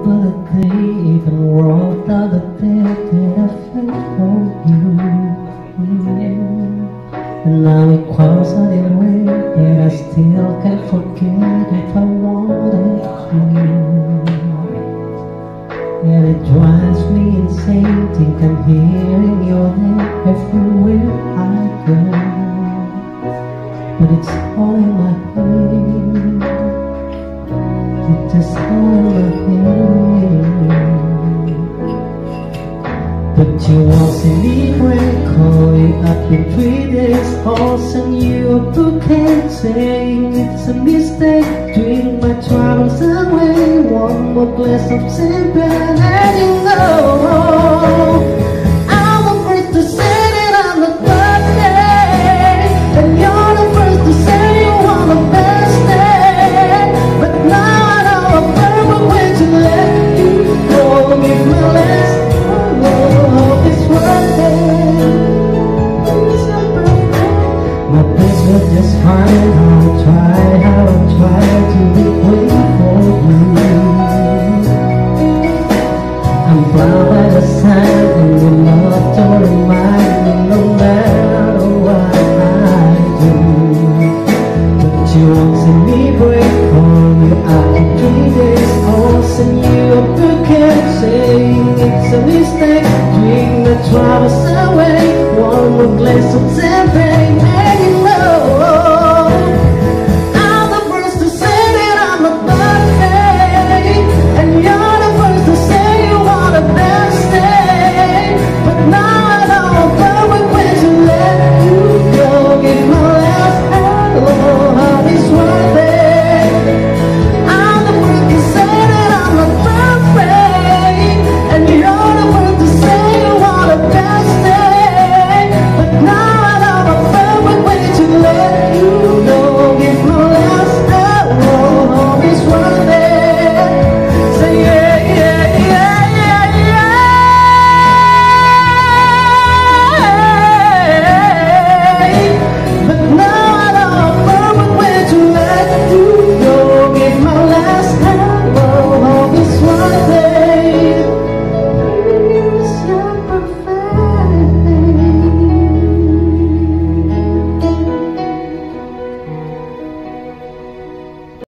remember the day, even wrote out the day that I felt for you. And now it comes out in a way that I still can't forget if I wanted to. And it drives me insane, think I'm hearing your name everywhere I go. But it's all in my head, it's just all in my head. But you won't see me break, call you up in 3 days, I'll send you a bouquet saying it's a mistake. Drink my troubles away, one more glass of champagne, and you know I'm the first to say that I'm the birthday, and you're the first to say you want the best day. But now I know I'm perfect when to let you go. Give my last hope is worth it. My best was just fine. How I tried to be waiting for you. I'm proud by the sign, and your love to remind me no matter what I do. But you won't see me break, call me out in 3 days, I'll send you a bouquet saying it's a mistake. Drink the troubles away, one more glass of champagne.